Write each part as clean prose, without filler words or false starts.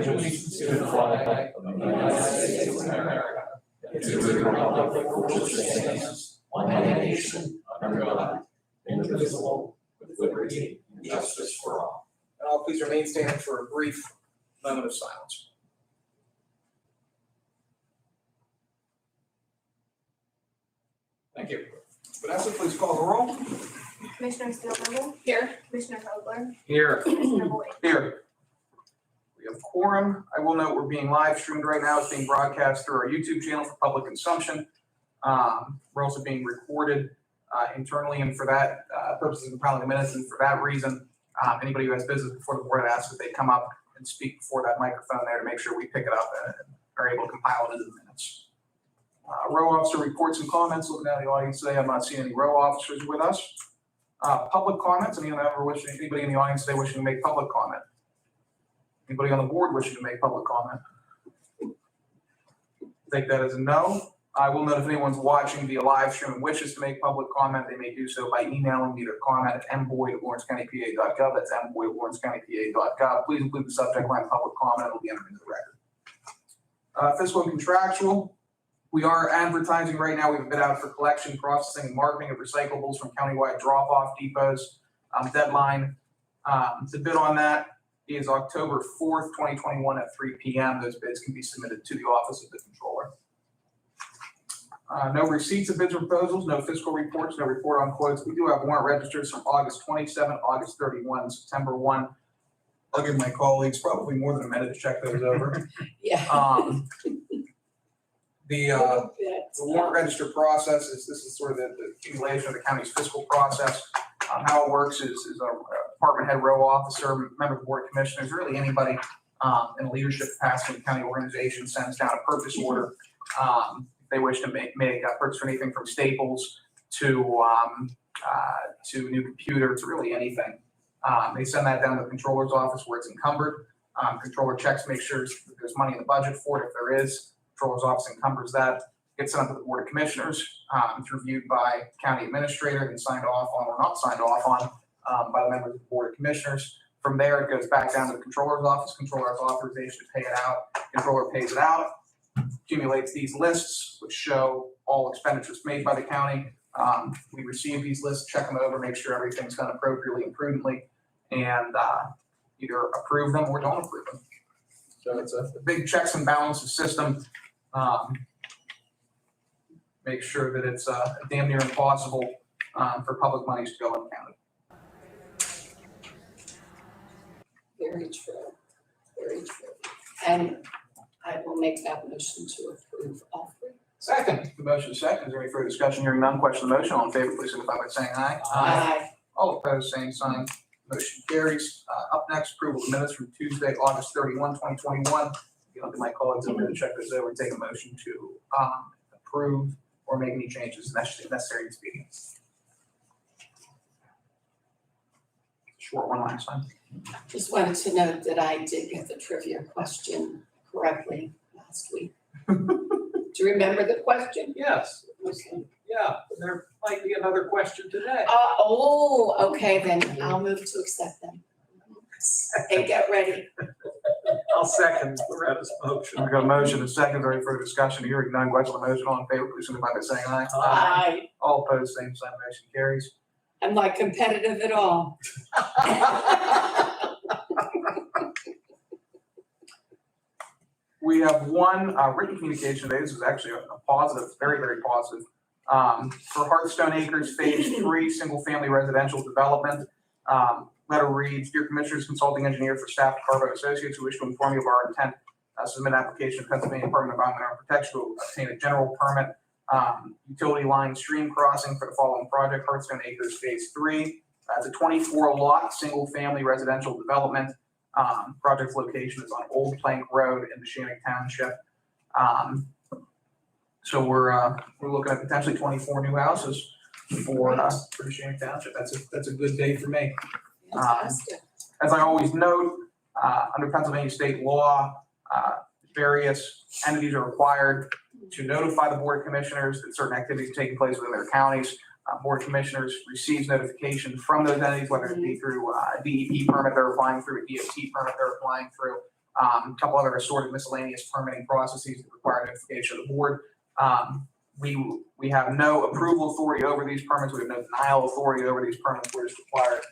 allegiance to the flag of the United States of America, and to the republic for which it stands, one nation, under God, indivisible, with liberty and justice for all. And all please remain standing for a brief moment of silence. Thank you. Vanessa, please call the roll. Commissioner Steelvogel? Here. Commissioner Vogler? Here. Commissioner Boyd? Here. We have quorum. I will note we're being live streamed right now. It's being broadcast through our YouTube channel for public consumption. We're also being recorded internally, and for that purposes of compiling the minutes, and for that reason, anybody who has business before the board, I'd ask that they come up and speak before that microphone there to make sure we pick it up and are able to compile it into the minutes. Row officer reports and comments. Looking at the audience today, I'm not seeing any row officers with us. Public comments. Anybody in the audience today wishing to make public comment? Anybody on the board wishing to make public comment? Take that as a no. I will note if anyone's watching via live stream and wishes to make public comment, they may do so by emailing me their comment at mboyd@lawrencecountypa.gov. That's mboyd@lawrencecountypa.gov. Please include the subject line public comment. It'll be entered into the record. Fiscal and contractual. We are advertising right now. We have a bid out for collection, processing, and marketing of recyclables from countywide drop-off depots. Deadline to bid on that is October 4th, 2021 at 3 p.m. Those bids can be submitted to the Office of the Controller. No receipts of bids or proposals, no fiscal reports, no report on quotes. We do have warrant registers from August 27, August 31, September 1. I'll give my colleagues probably more than a minute to check those over. Yeah. The warrant register process this is sort of the accumulation of the county's fiscal process. How it works is a department head, row officer, member of the board of commissioners, really anybody in a leadership capacity in the county organization sends down a purchase order. If they wish to make a purchase for anything from staples to new computer to really anything. They send that down to the controller's office where it's encumbered. Controller checks, makes sure there's money in the budget for it. If there is, controller's office encumbers that, gets sent up to the board of commissioners. It's reviewed by county administrator and signed off on or not signed off on by the members of the board of commissioners. From there, it goes back down to the controller's office. Controller's authorization to pay it out. Controller pays it out, accumulates these lists, which show all expenditures made by the county. We receive these lists, check them over, make sure everything's done appropriately and prudently, and either approve them or don't approve them. So it's a big checks and balances system. Make sure that it's damn near impossible for public monies to go uncounted. Very true. Very true. And I will make that motion to approve all three. Second. The motion is second. Is there any further discussion? Hearing none, question on the motion. All in favor, please signify by saying aye. Aye. All opposed, same sign. Motion carries. Up next, approval of minutes from Tuesday, August 31, 2021. I'll get my colleagues over to check this over and take a motion to approve or make any changes necessary and expedient. Short one last time. Just wanted to note that I did get the trivia question correctly last week. Do you remember the question? Yes, Okay. yeah, there might be another question today. Okay, then I'll move to accept them. And get ready. I'll second Loretta's motion. We've got a motion and second. Very further discussion. Hearing none, question on the motion. All in favor, please signify by saying aye. Aye. All opposed, same sign. Motion carries. I'm not competitive at all. We have one written communication today. This is actually a positive, very, very positive. For Hearthstone Acres Phase 3 Single Family Residential Development. Letter reads, Dear Commissioners, Consulting Engineer for Staff Department Associates, who wish to inform you of our intent to submit an application to Pennsylvania Department of Environmental Protection to obtain a general permit utility line stream crossing for the following project, Hearthstone Acres Phase 3. It's a 24-lot single-family residential development. Project location is on Old Plank Road in Neshannock Township. So we're looking at potentially 24 new houses for Neshannock Township. That's a good day for me. Fantastic. As I always note, under Pennsylvania state law, various entities are required to notify the Board of Commissioners that certain activities are taking place within their counties. Board of Commissioners receives notification from those entities, whether it be through a DEP permit they're applying through, a DOT permit they're applying through, a couple other assorted miscellaneous permitting processes that require notification of the board. We have no approval authority over these permits. We have no denial authority over these permits. We're just required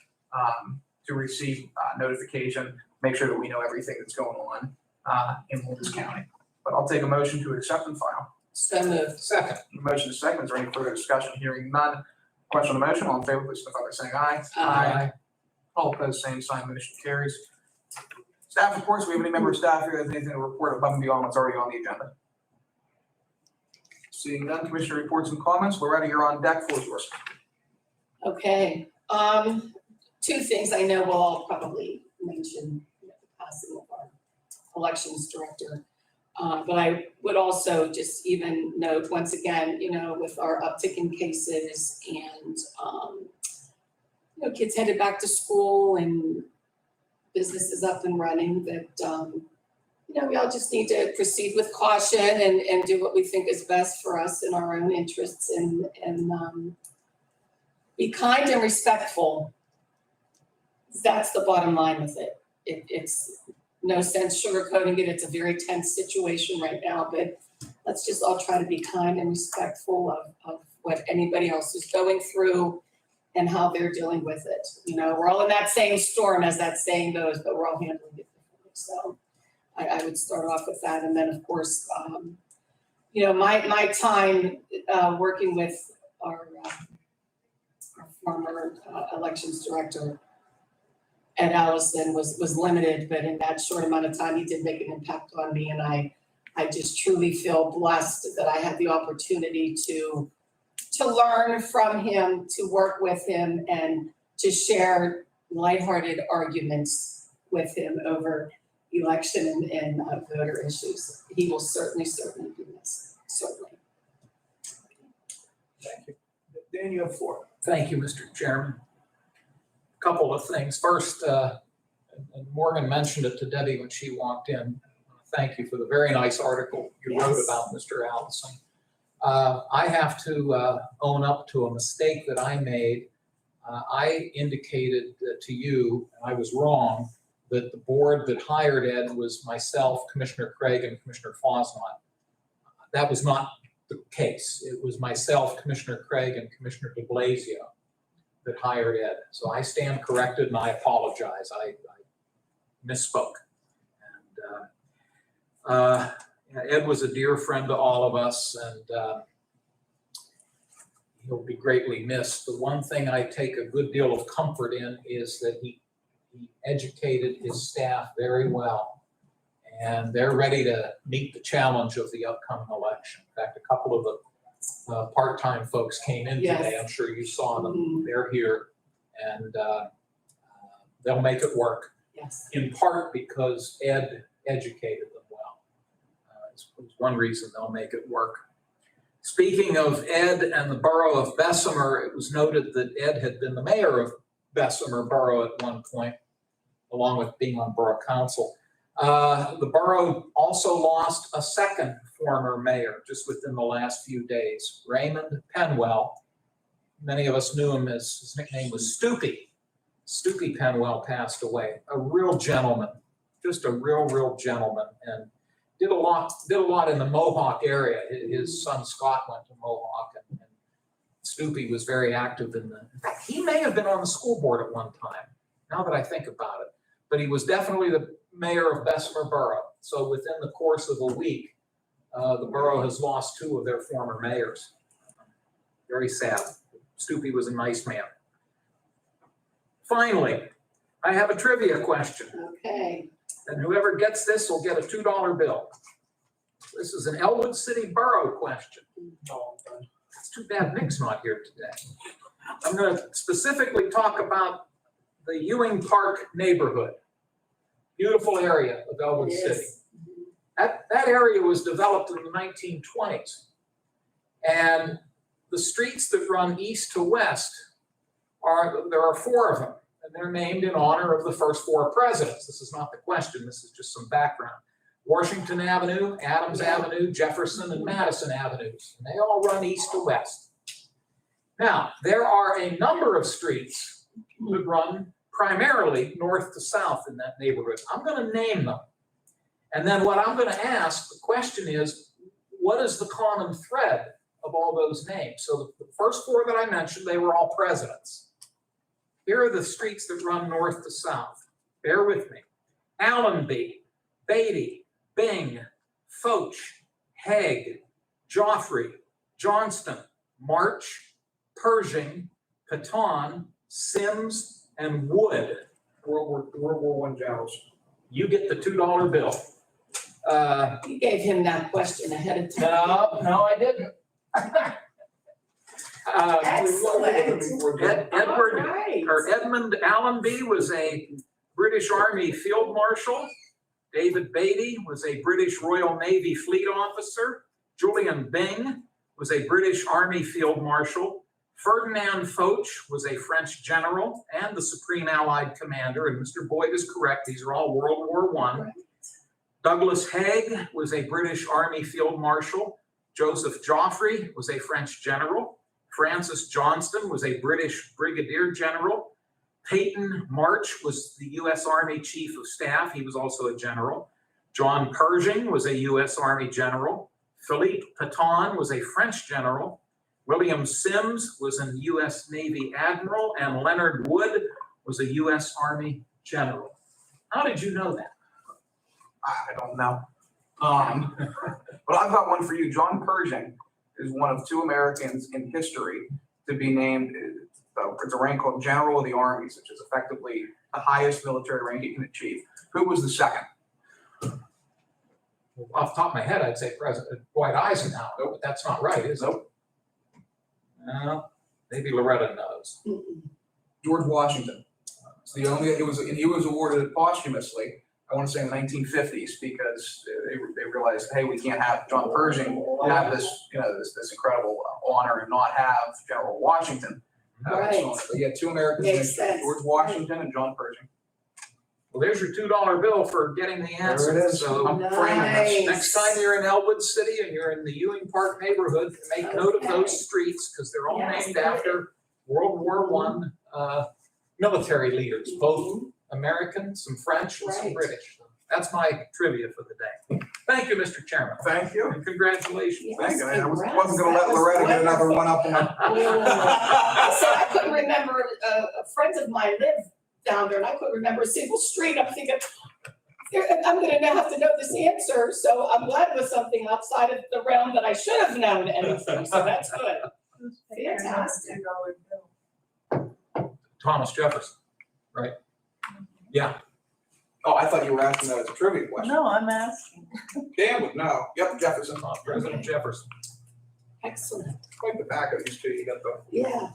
to receive notification, make sure that we know everything that's going on in Wilkes County. But I'll take a motion to accept and file. So moved. Second. Motion is second. Is there any further discussion? Hearing none. Question on the motion. All in favor, please signify by saying aye. Aye. All opposed, same sign. Motion carries. Staff reports. Do we have any member of staff here that has anything to report above and beyond what's already on the agenda? Seeing none, commissioner reports and comments. Loretta, you're on deck. Floor is yours. Okay, two things I know we'll all probably mention, the passing of our elections director. But I would also just even note once again, with our uptick in cases and, kids headed back to school and businesses up and running, that, we all just need to proceed with caution and do what we think is best for us in our own interests and be kind and respectful. That's the bottom line with it. It's no sense sugarcoating it. It's a very tense situation right now, but let's just all try to be kind and respectful of what anybody else is going through and how they're dealing with it. We're all in that same storm, as that saying goes, but we're all handling it differently. So I would start off with that. And then, of course, my time working with our former elections director, Ed Allison, was limited, but in that short amount of time, he did make an impact on me. And I just truly feel blessed that I had the opportunity to learn from him, to work with him, and to share lighthearted arguments with him over election and voter issues. He will certainly be missed, certainly. Thank you. Dan, you have the floor. Thank you, Mr. Chairman. Couple of things. First, and Morgan mentioned it to Debbie when she walked in. Thank you for the very nice article you wrote about Mr. Allison. I have to own up to a mistake that I made. I indicated to you, and I was wrong, that the board that hired Ed was myself, Commissioner Craig, and Commissioner Fosnot. That was not the case. It was myself, Commissioner Craig, and Commissioner de Blasio that hired Ed. So I stand corrected and I apologize. I misspoke. And Ed was a dear friend to all of us, and he'll be greatly missed. The one thing I take a good deal of comfort in is that he educated his staff very well, and they're ready to meet the challenge of the upcoming election. In fact, a couple of the part-time folks came in today. I'm sure you saw them. Mm-hmm. They're here, and they'll make it work. Yes. In part because Ed educated them well. It's one reason they'll make it work. Speaking of Ed and the borough of Bessemer, it was noted that Ed had been the mayor of Bessemer Borough at one point, along with being on borough council. The borough also lost a second former mayor just within the last few days, Raymond Penwell. Many of us knew him as, his nickname was Stoopy. Stoopy Penwell passed away, a real gentleman, just a real gentleman, and did a lot in the Mohawk area. His son Scott went to Mohawk, and Stoopy was very active in fact, he may have been on the school board at one time, now that I think about it. But he was definitely the mayor of Bessemer Borough. So within the course of a week, the borough has lost two of their former mayors. Very sad. Stoopy was a nice man. Finally, I have a trivia question. Okay. And whoever gets this will get a $2 bill. This is an Elwood City Borough question. It's too bad Nick's not here today. I'm going to specifically talk about the Ewing Park neighborhood. Beautiful area of Elwood City. That area was developed in the 1920s. And the streets that run east to west, there are four of them. And they're named in honor of the first four presidents. This is not the question, this is just some background. Washington Avenue, Adams Avenue, Jefferson, and Madison Avenues. And they all run east to west. Now, there are a number of streets that run primarily north to south in that neighborhood. I'm going to name them. And then what I'm gonna ask, the question is, what is the common thread of all those names? So the first four that I mentioned, they were all presidents. Here are the streets that run north to south. Bear with me. Allenby, Beatty, Bing, Foch, Haig, Joffrey, Johnston, March, Pershing, Patton, Sims, and Wood. World War I generals. You get the $2 bill. You gave him that question ahead of time. No, I didn't. Excellent. Edward, All right. or Edmund Allenby was a British Army Field Marshal. David Beatty was a British Royal Navy Fleet Officer. Julian Byng was a British Army Field Marshal. Ferdinand Foch was a French general and the Supreme Allied Commander, and Mr. Boyd is correct, these are all World War I. Right. Douglas Haig was a British Army Field Marshal. Joseph Joffrey was a French general. Francis Johnston was a British Brigadier General. Peyton March was the U.S. Army Chief of Staff. He was also a general. John Pershing was a U.S. Army general. Philippe Patton was a French general. William Sims was an U.S. Navy admiral. And Leonard Wood was a U.S. Army general. How did you know that? I don't know. But I've got one for you. John Pershing is one of 2 Americans in history to be named, it's a rank called General of the Armies, which is effectively the highest military rank you can achieve. Who was the second? Off the top of my head, I'd say President Dwight Eisenhower, but that's not right, is it? Nope. No, maybe Loretta knows. George Washington. It's the only, he was awarded it posthumously, I want to say in the 1950s, because they realized, hey, we can't have John Pershing have this, this incredible honor and not have General Washington. Right. So you had 2 Americans, Makes sense. George Washington and John Pershing. Well, there's your $2 bill for getting the answer. There it is. So I'm framing this. next time you're in Elwood City and you're in the Ewing Park neighborhood, make note of Okay. those streets because they're all Yes, named good. after World War I military leaders, both American, some French, and some Right. British. That's my trivia for the day. Thank you, Mr. Chairman. Thank you. And congratulations. Yes, Thank you. I wasn't congrats. going to let That was Loretta get another wonderful. one up on. So I couldn't remember, friends of mine live down there, and I couldn't remember a single street. I'm thinking, I'm gonna now have to know this answer, so I'm glad it was something outside of the realm that I should have known anything, so that's good. Fantastic. Thomas Jefferson, right? Yeah. Oh, I thought you were asking that as a trivia question. No, I'm asking. Dan would know. Yep, Jefferson. President Jefferson. Excellent, Quite the back of these two, you got the. yeah.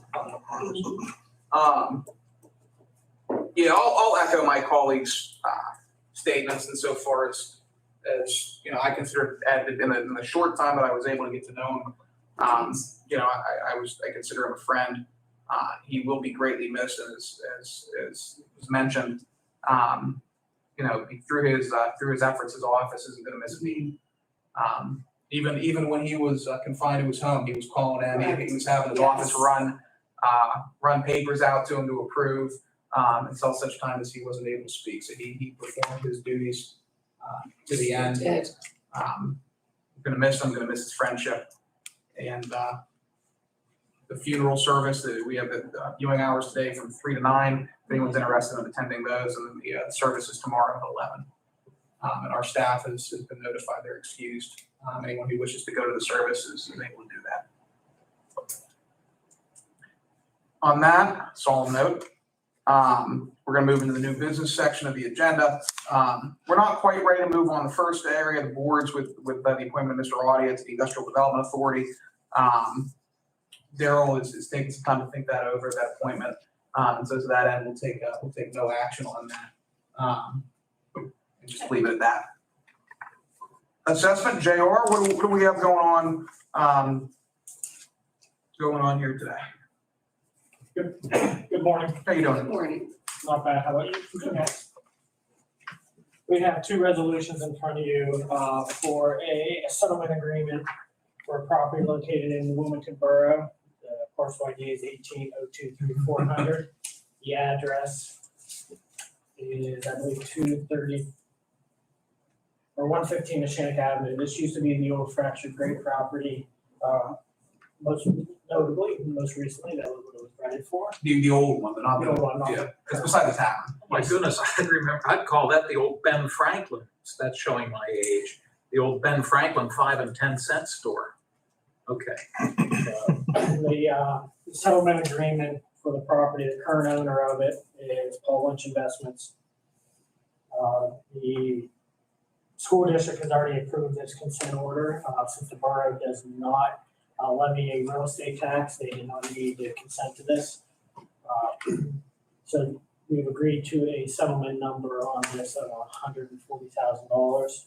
Yeah, I'll echo my colleagues' statements insofar as I consider in the short time that I was able to get to know him, I consider him a friend. He will be greatly missed, as was mentioned. Through his efforts, his office isn't going to miss a beat. Even when he was confined to his home, he was calling in. He was having his office run papers out to him to approve until such time as he wasn't able to speak. So he performed his duties to the end. Did. I'm going to miss him. I'm going to miss his friendship. And the funeral service, we have the viewing hours today from 3 to 9. If anyone's interested in attending those, and then the service is tomorrow at 11. And our staff has been notified they're excused. Anyone who wishes to go to the service is able to do that. On that solemn note, we're going to move into the new business section of the agenda. We're not quite ready to move on the first area of the boards with the appointment of Mr. Audia to the Industrial Development Authority. Daryl is taking some time to think that over, that appointment. And so to that end, we'll take no action on that. And just leave it at that. Assessment, JR, what do we have going on here today? Good morning. How you Good doing? morning. Not bad. How about you? We have 2 resolutions in front of you for a settlement agreement for a property located in Wilmington Borough. The parcel ID is 18023 The address is, I believe, 230. or 115 Shannick Avenue. This used to be the old fractured grade property. Most notably, most recently, that was what it was rented for. The old one, but not The the old old one, not yeah, the- it's beside the tavern. My goodness, I'd remember, I'd call that the old Ben Franklin. That's showing my age. The old Ben Franklin 5 and 10 cent store. Okay. The settlement agreement for the property, the current owner of it is Paul Lynch Investments. The school district has already approved this consent order. Since the borough does not levy a real estate tax, they did not need to consent to this. So we've agreed to a settlement number on this of $140,000,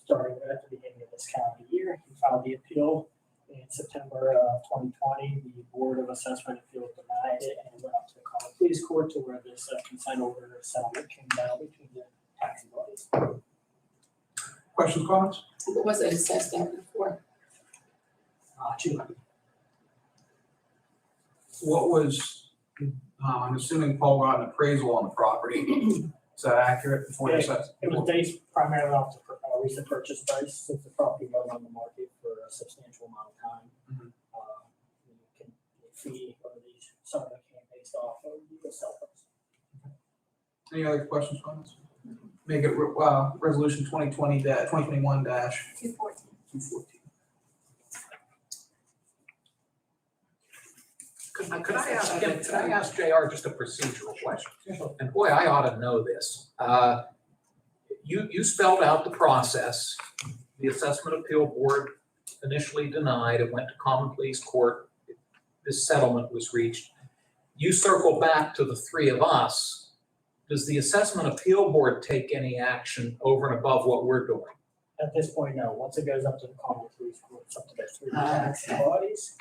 starting at the beginning of this calendar year. He filed the appeal in September of 2020. The Board of Assessment Appeals denied it and it went up to the Common Pleas Court to where this consent order settlement came down between the taxing bodies. Questions, comments? What was it assessed at before? 200. What was, I'm assuming Paul got an appraisal on the property. Is that accurate before the assessment? It was based primarily off the recent purchase price, since the property was on the market for a substantial amount of time. Mhm. The fee or some of it came based off of the sell price. Any other questions, comments? Make it, resolution 2021 214. 214. Could I ask JR just a procedural question? And boy, I ought to know this. You spelled out the process. The Assessment Appeal Board initially denied. It went to Common Pleas Court. This settlement was reached. You circle back to the three of us. Does the Assessment Appeal Board take any action over and above what we're doing? At this point, no. Once it goes up to the Common Pleas Court, it's up to the three taxing bodies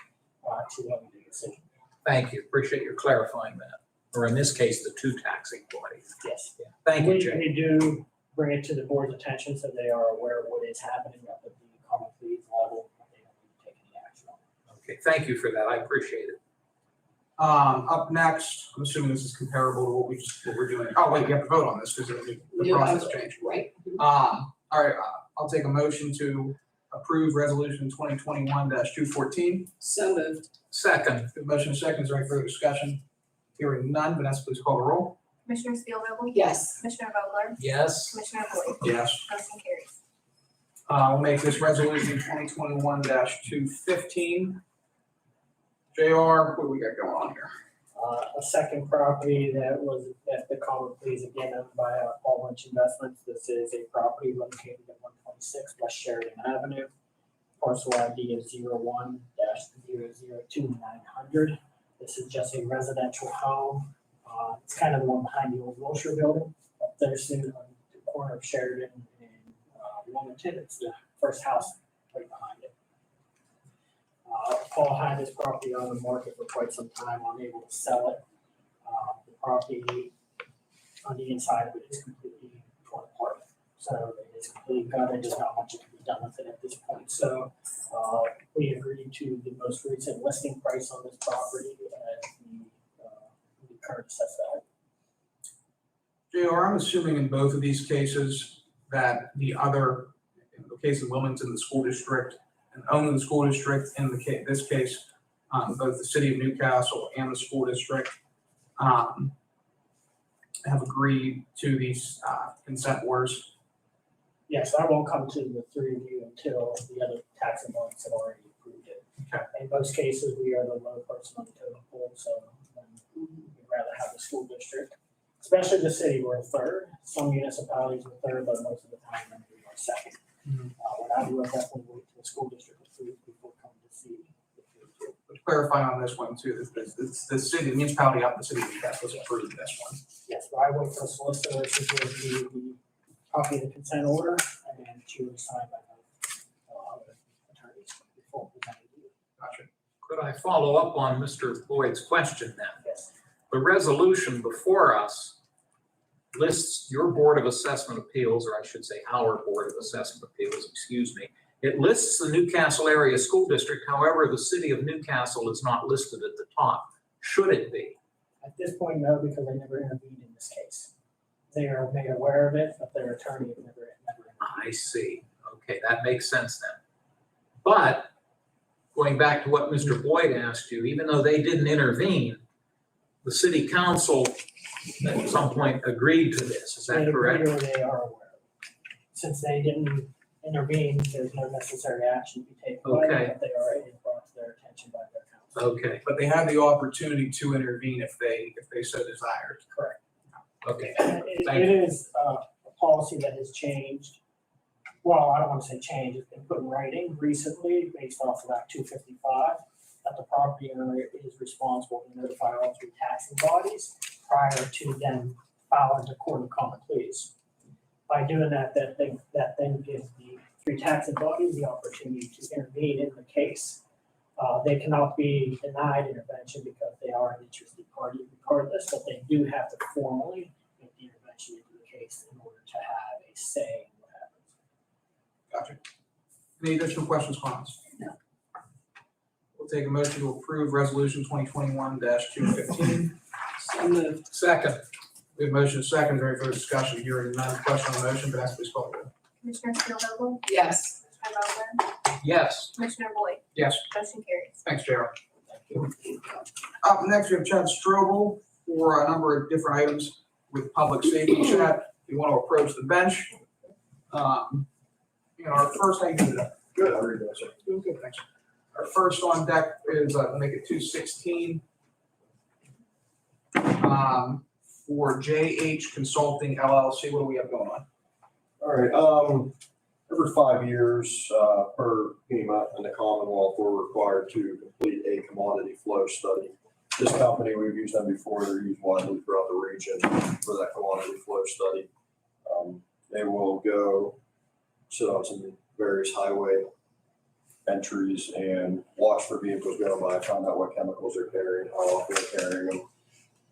to make the decision. Thank you. Appreciate your clarifying that. Or in this case, the two taxing bodies. Yes. Yeah. Thank you, Jay. We do bring it to the board's attention so they are aware of what is happening up at the Common Pleas level, but they don't need to take any action on it. Okay, thank you for that. I appreciate it. Up next, I'm assuming this is comparable to what we're doing. Oh, wait, we have to vote on this because the process changed. Right? All right, I'll take a motion to approve resolution 2021-214. So moved. Second, Good motion, second. Is there any further discussion? Hearing none. Vanessa, please call the roll. Commissioner Steelvogel? Yes. Commissioner Vogler? yes. Commissioner Boyd? Yes. Motion carries. We'll make this resolution 2021-215. JR, what do we got going on here? A second property that was at the Common Pleas, again owned by Paul Lynch Investments. This is a property located at 126 West Sheridan Avenue. Parcel ID is 01-002-900. This is just a residential home. It's kind of the one behind the old Wilshire building up there soon on the corner of Sheridan and Wilmington. It's the first house right behind it. Paul had this property on the market for quite some time, unable to sell it. The property on the inside of it is completely torn apart. So it is completely gutted, there's not much that can be done with it at this point. So we agreed to the most recent listing price on this property as the current assessed value. JR, I'm assuming in both of these cases that in the case of Wilmington, the school district, and only the school district, in this case, both the city of Newcastle and the school district have agreed to these consent orders. Yes, I won't come to the three of you until the other taxing bodies have already approved it. Okay. In most cases, we are the low person on the totem pole, so we'd rather have the school district, especially the city, we're third. Some municipalities are third, but most of the time we are second. What I do is definitely wait till the school district approves before coming to see the three. But to clarify on this one too, it's the city, the municipality up the city of Newcastle has approved this one. Yes, but I wait for the solicitor to give me the copy of the consent order, and then she will sign by the other attorneys before presenting to you. Gotcha. Could I follow up on Mr. Boyd's question then? Yes. The resolution before us lists your Board of Assessment Appeals, or I should say our Board of Assessment Appeals, excuse me. It lists the Newcastle Area School District. However, the city of Newcastle is not listed at the top. Should it be? At this point, no, because they never intervened in this case. They are made aware of it, but their attorney never intervened. I see. Okay, that makes sense then. But going back to what Mr. Boyd asked you, even though they didn't intervene, the city council at some point agreed to this, is that They correct? agree or they are aware. Since they didn't intervene, there's no necessary action to be taken by them, Okay. but they are brought to their attention by their council. Okay, But they had the opportunity to intervene if they so desired. Correct. okay. And Thank it is a policy that has changed. Well, I don't want to say changed, it's been put in writing recently based off of Act 255, that the property owner is responsible to notify all three taxing bodies prior to them filing the court of common pleas. By doing that then gives the three taxing bodies the opportunity to intervene in the case. They cannot be denied intervention because they are an interested party regardless, but they do have to formally make the intervention into the case in order to have a say in what happens. Gotcha. Any additional questions, comments? No. We'll take a motion to approve resolution 2021-215. So moved. Second, We have motion second, is there any further discussion? Hearing none, question on the motion, Vanessa, please call the roll. Commissioner Steelvogel? Yes. Commissioner Vogler? yes. Commissioner Boyd? Yes. Motion carries. Thanks, Gerald. Up next, we have Chad Strobel for a number of different items with public safety. Chad, if you want to approach the bench. Our first, how you doing today? Good, how are you doing, sir? Doing good, thanks. Our first on deck is, make it 216. For JH Consulting LLC, what do we have going on? All right, every 5 years, per FEMA and the Commonwealth, we're required to complete a commodity flow study. This company, we've used them before, they're used widely throughout the region for that commodity flow study. They will go sit on some various highway entries and watch for vehicles going by, find out what chemicals they're carrying, how often they're carrying them.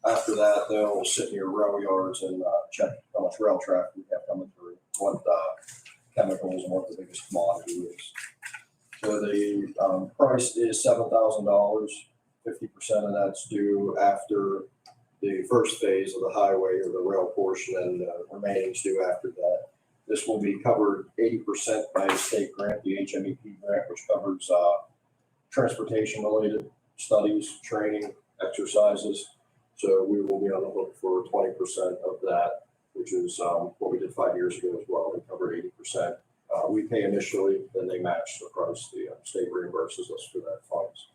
After that, they'll sit near rail yards and check how much rail traffic we have coming through, what chemicals and what the biggest commodity is. So the price is $7,000. 50% of that's due after the first phase of the highway or the rail portion, and the remaining is due after that. This will be covered 80% by a state grant, the HMEP grant, which covers transportation-related studies, training, exercises. So we will be on the hook for 20% of that, which is what we did 5 years ago as well. We covered 80%. We pay initially, then they match the price. The state reimburses us for that funds.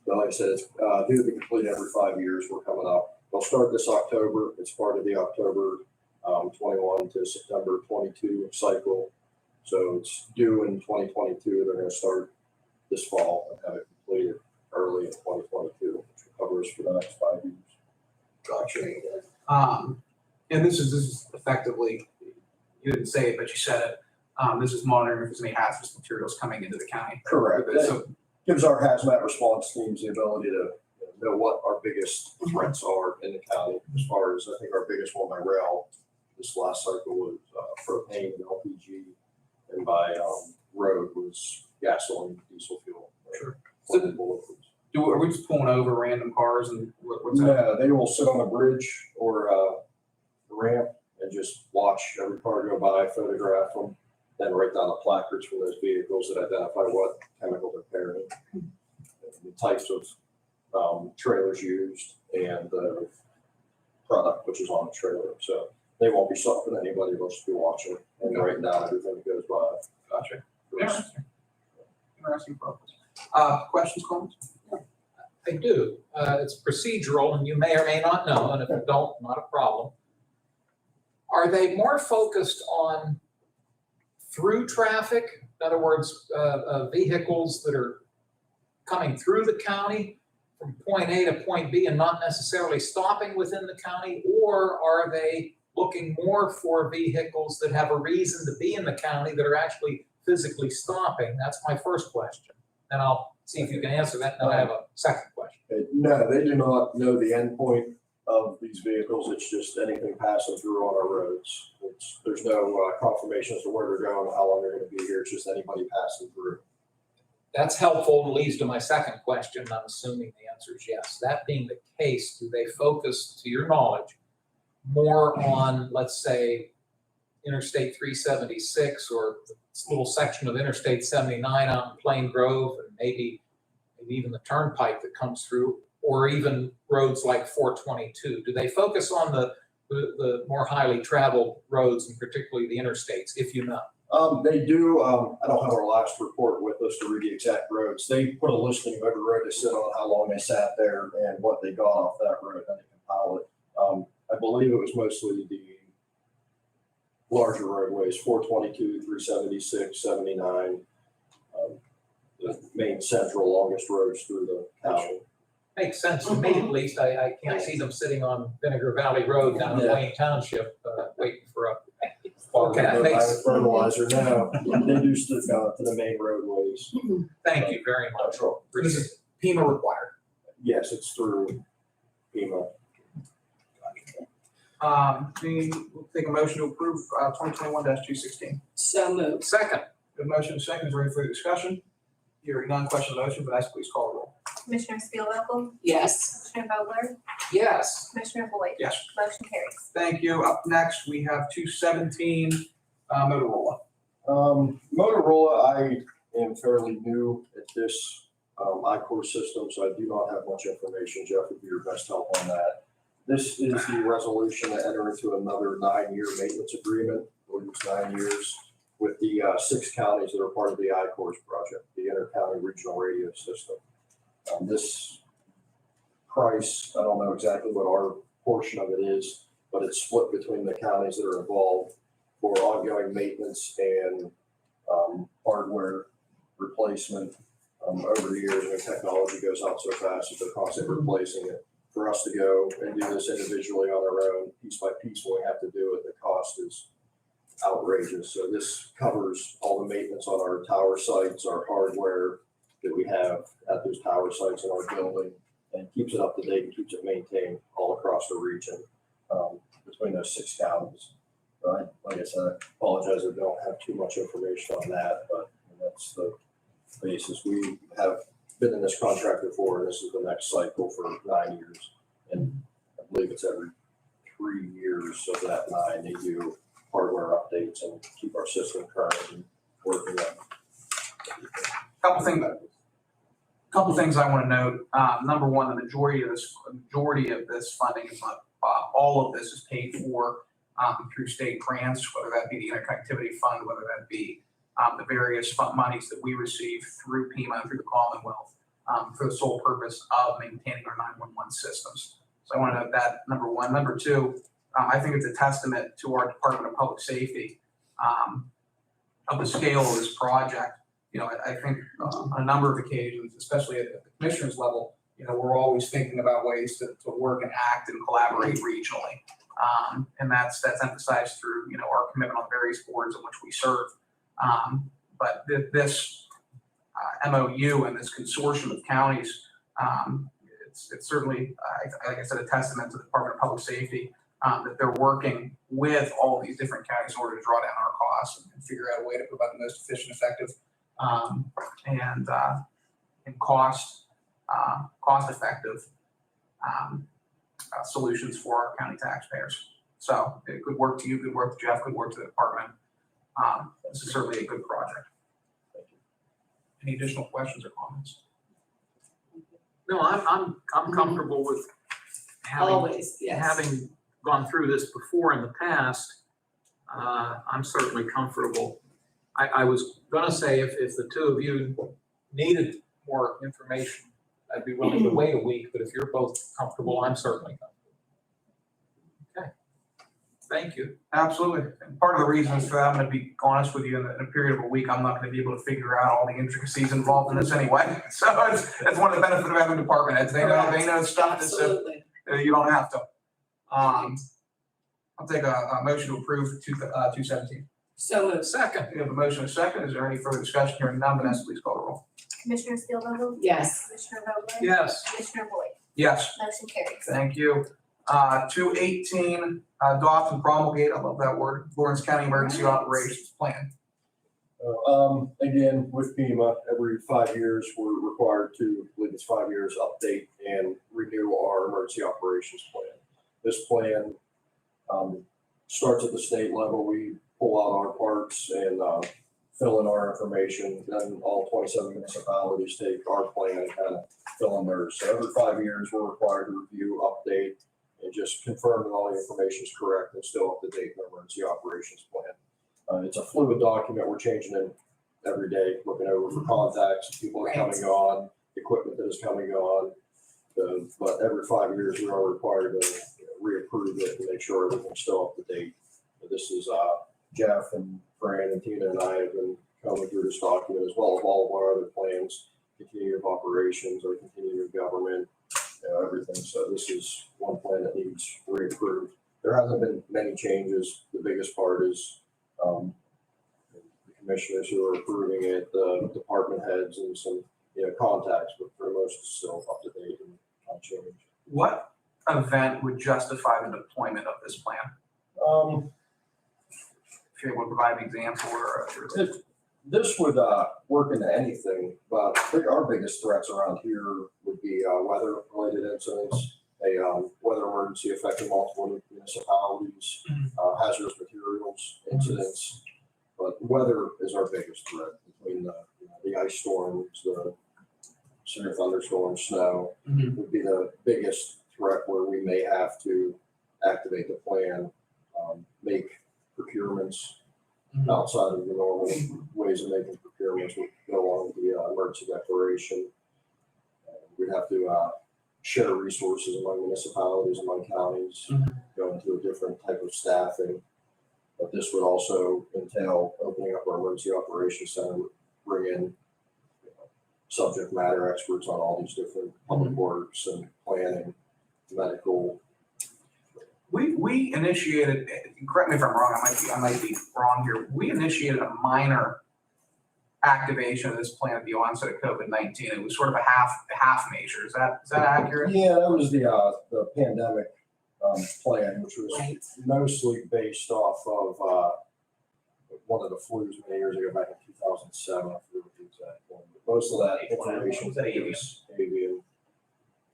So like I said, it's due to be completed every 5 years. We're coming up. They'll start this October. It's part of the October 21 to September 22 cycle. So it's due in 2022. They're going to start this fall and have it completed early in 2022, which will cover us for the next 5 years. Gotcha. And this is effectively, you didn't say it, but you said it. This is monitoring if there's any hazardous materials coming into the county. Correct. So, Gives our hazmat response teams the ability to know what our biggest threats are in the county. As far as, I think our biggest one by rail this last cycle was propane and LPG, and by road was gasoline, diesel fuel. Sure. Flammable liquids. are we just pulling over random cars and what's that? No, they will sit on a bridge or a ramp and just watch every car go by, photograph them, then write down the placards for those vehicles that identify what chemical they're carrying, the types of trailers used, and the product which is on the trailer. So they won't be stopping anybody, they'll just be watching and writing down everything that goes by. Gotcha. Interesting. Interesting purpose. Questions, comments? I do. It's procedural, and you may or may not know, and if you don't, not a problem. Are they more focused on through traffic? In other words, vehicles that are coming through the county from point A to point B and not necessarily stopping within the county? Or are they looking more for vehicles that have a reason to be in the county that are actually physically stopping? That's my first question. And I'll see if you can answer that, and then I have a second question. No, they do not know the end point of these vehicles. It's just anything passing through on our roads. There's no confirmation as to where they're going, how long they're going to be here. It's just anybody passing through. That's helpful, and leads to my second question. I'm assuming the answer is yes. That being the case, do they focus, to your knowledge, more on, let's say, Interstate 376 or this little section of Interstate 79 out in Plain Grove, and maybe even the turnpike that comes through, or even roads like 422? Do they focus on the more highly traveled roads, and particularly the interstates, if you know? They do. I don't have our last report with us to read the exact roads. They put a listing of every road they sit on, how long they sat there, and what they got off that road, and they compile it. I believe it was mostly the larger roadways, 422, 376, 79, the main central longest roads through the county. Makes sense to me, at least. I can't see them sitting on Vinegar Valley Road down in Yeah. Wayne Township, waiting for a Okay, Okay, makes- fertilizer now. They do stick out to the main roadways. Thank you very much. This is PEMA required. Yes, it's through FEMA. We'll take a motion to approve, 2021-216. So moved. Second, The motion is second, is there any further discussion? Hearing none, question on the motion, Vanessa, please call the roll. Commissioner Spielvogel, Yes. Commissioner Vogler, yes. Commissioner Boyd. Yes. Motion carries. Thank you. Up next, we have 217, Motorola. Motorola, I am fairly new at this iCore system, so I do not have much information. Jeff would be your best help on that. This is the resolution to enter into another 9-year maintenance agreement, or it's 9 years, with the 6 counties that are part of the iCores project, the Inter-County Regional Radio System. This price, I don't know exactly what our portion of it is, but it's split between the counties that are involved for ongoing maintenance and hardware replacement. Over the years, when technology goes out so fast, they're constantly replacing it. For us to go and do this individually on our own, piece by piece, when we have to do it, the cost is outrageous. So this covers all the maintenance on our tower sites, our hardware that we have at those tower sites in our building, and keeps it up to date and keeps it maintained all across the region between those 6 counties. Like I said, I apologize, I don't have too much information on that, but that's the basis. We have been in this contract before, and this is the next cycle for 9 years. And I believe it's every 3 years of that 9, they do hardware updates and keep our system current and working on. Couple things I want to note. Number one, the majority of this funding is not, all of this is paid for through state grants, whether that be the interconnectivity fund, whether that be the various fund monies that we receive through PEMA and through the Commonwealth for the sole purpose of maintaining our 911 systems. So I want to note that, number one. Number two, I think it's a testament to our Department of Public Safety of the scale of this project. You know, I think on a number of occasions, especially at the commissioner's level, you know, we're always thinking about ways to work and act and collaborate regionally. And that's emphasized through, you know, our commitment on various boards in which we serve. But this MOU and this consortium of counties, it's certainly, like I said, a testament to the Department of Public Safety that they're working with all of these different counties in order to draw down our costs and figure out a way to provide the most efficient, effective, and cost-effective solutions for our county taxpayers. So good work to you, good work to Jeff, good work to the department. This is certainly a good project. Thank you. Any additional questions or comments? No, I'm comfortable with Always, yes. having gone through this before in the past. I'm certainly comfortable. I was gonna say if the two of you needed more information, I'd be willing to wait a week, but if you're both comfortable, I'm certainly comfortable. Okay, thank you. Absolutely. And part of the reason for that, I'm going to be honest with you, in a period of a week, I'm not going to be able to figure out all the intricacies involved in this anyway. So it's one of the benefits of having department heads. They know stuff that Absolutely. you don't have to. I'll take a motion to approve 217. So moved. Second, We have a motion and a second. Is there any further discussion here? None, Vanessa, please call the roll. Commissioner Spielvogel, Yes. Commissioner Vogler, yes. Commissioner Boyd. Yes. Motion carries. Thank you. 218, adopt and promulgate, I love that word, Lawrence County Emergency Right. Operations Plan. Again, with FEMA, every 5 years, we're required to, I believe it's 5 years, update and renew our emergency operations plan. This plan starts at the state level. We pull out our parts and fill in our information. Then all 27 municipalities take our plan and kind of fill in theirs. So every 5 years, we're required to review, update, and just confirm that all the information is correct and still up to date in our emergency operations plan. It's a fluid document. We're changing it every day, looking over for contacts, people that are coming on, equipment that is coming on. But every 5 years, we are required to reapprove it and make sure everything's still up to date. This is Jeff and Fran and Tina and I have been coming through this document as well as all of our other plans, continuity of operations or continuity of government, everything. So this is one plan that needs reapproved. There hasn't been many changes. The biggest part is the commissioners who are approving it, the department heads and some contacts, but for most it's still up to date and unchanged. What event would justify the deployment of this plan? If you're able to provide an example or This would work into anything, but I think our biggest threats around here would be weather-related incidents, a weather emergency affecting multiple municipalities, hazardous materials incidents. But weather is our biggest threat between the ice storms, the severe thunderstorms, snow would be the biggest threat where we may have to activate the plan, make procurements outside of the normal ways of making procurements would go along with the emergency declaration. We'd have to share resources among municipalities, among counties, go into a different type of staffing. But this would also entail opening up our emergency operations center, bring in subject matter experts on all these different public works and planning, medical. We initiated, correct me if I'm wrong, I might be wrong here. We initiated a minor activation of this plan at the onset of COVID-19. It was sort of a half measure. Is that accurate? Yeah, that was the pandemic plan, which was mostly based off of one of the flus many years ago, back in 2007. I forget what the exact one. But most of that information was avian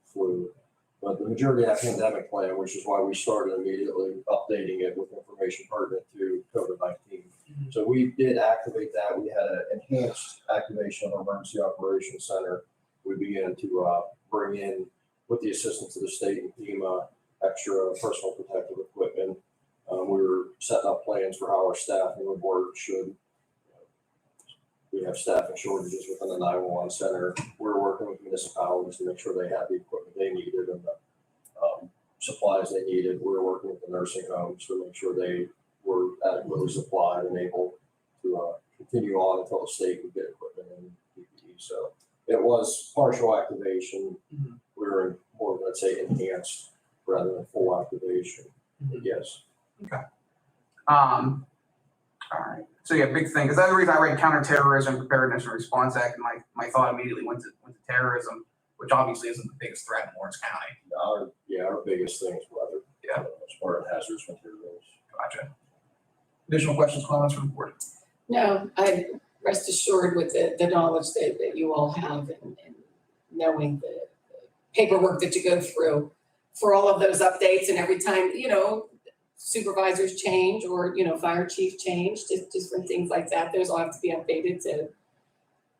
flu. But the majority of that pandemic plan, which is why we started immediately updating it with information pertinent to COVID-19. So we did activate that. We had an enhanced activation of our emergency operations center. We began to bring in, with the assistance of the state and FEMA, extra personal protective equipment. We were setting up plans for how our staffing would work should we have staffing shortages within the 911 center. We're working with municipalities to make sure they had the equipment they needed and the supplies they needed. We're working with the nursing homes to make sure they were adequately supplied and able to continue on until the state would get equipment and PPE. So it was partial activation. We were in more, let's say, enhanced rather than full activation. Yes. Okay. All right. So yeah, big thing, because that's the reason I read Counterterrorism Preparedness and Response Act, and my thought immediately went to terrorism, which obviously isn't the biggest threat in Lawrence County. Our biggest thing is weather. Yeah. As far as hazardous materials. Gotcha. Additional questions, comments from the board? No, I rest assured with the knowledge that you all have and knowing the paperwork that you go through for all of those updates, and every time, supervisors change or, fire chief change, just different things like that. Those all have to be updated to,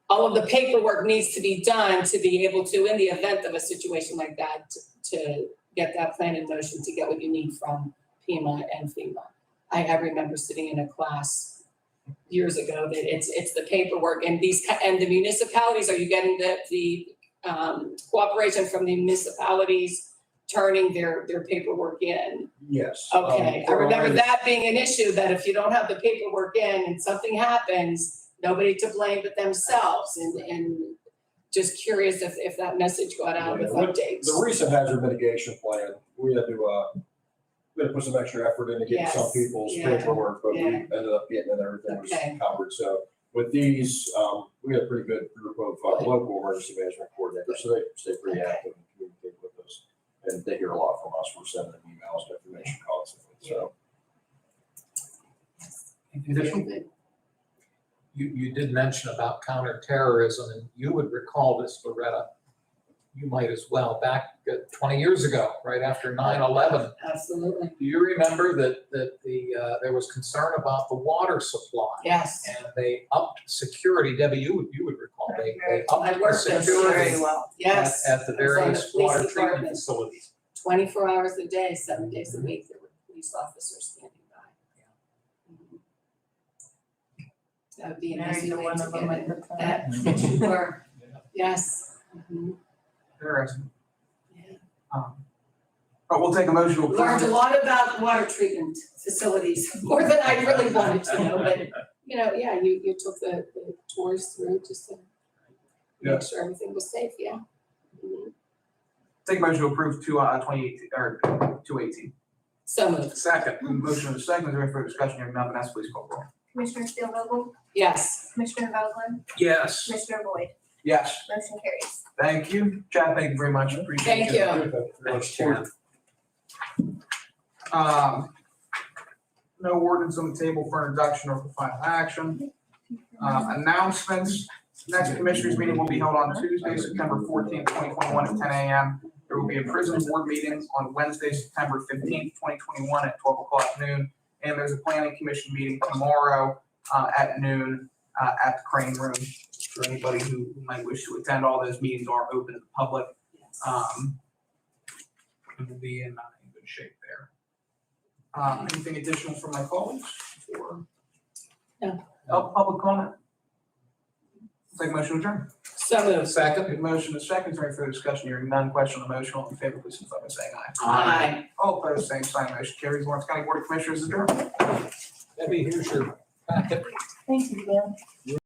all of the paperwork needs to be done to be able to, in the event of a situation like that, to get that plan in motion to get what you need from PEMA and FEMA. I remember sitting in a class years ago that it's the paperwork and the municipalities, are you getting the cooperation from the municipalities turning their paperwork in? Yes. Okay, I remember that being an issue, that if you don't have the paperwork in and something happens, nobody to blame but themselves, and just curious if that message got out with updates. The recent hazard mitigation plan, we had to put some extra effort into getting some people's paperwork, but we ended up getting it, everything was covered. So with these, we had a pretty good group of local emergency management coordinators, so they stay pretty active and communicate with us. And they hear a lot from us. We're sending them emails and information constantly. So. Additional? You did mention about counterterrorism, and you would recall this, Loretta. you might as well, back 20 years ago, right after 9/11. Absolutely. Do you remember that there was concern about the water supply? Yes. And they upped security, Debbie, you would recall, they upped I the worked there security very well. Yes. at the I was on the various police water treatment department. facilities. 24 hours a day, 7 days a week, there were police officers standing by. That would be an easy way to get it. That, you were, yes. Mhm. Interesting. Yeah. But we'll take a motion to Learned a approve. lot about water treatment facilities, more than I really wanted to know, but, yeah, you took the tours through just to make sure everything was safe, yeah. Mhm. Take a motion to approve 2018, or 218. So moved, Second, motion and a second, is there any further discussion? Hearing none, Vanessa, please call the roll. Commissioner Steelvogel, yes. Commissioner Vogler, Yes. Commissioner Boyd, Yes, motion carries. thank you. Chad, thank you very much, appreciate it. Thank you. Thanks, Chad. No ordinance on the table for introduction or for final action. Announcements, next commissioners meeting will be held on Tuesday, September 14th, 2021 at 10 a.m. There will be a prison board meeting on Wednesday, September 15th, 2021 at 12 o'clock noon. And there's a planning commission meeting tomorrow at noon at the Crane Room. For anybody who might wish to attend, all those meetings are open to the public. And we'll be in good shape there. Anything additional from my colleagues or? No. Public comment? Take a motion to adjourn. So moved. Second. Good motion to second, is there any further discussion? Hearing none, question on the motion, all in favor, please signify by saying aye. Aye. All opposed, same sign, motion carries. Lawrence County Board of Commissioners adjourned. Debbie, here's your packet. Thank you, Bill.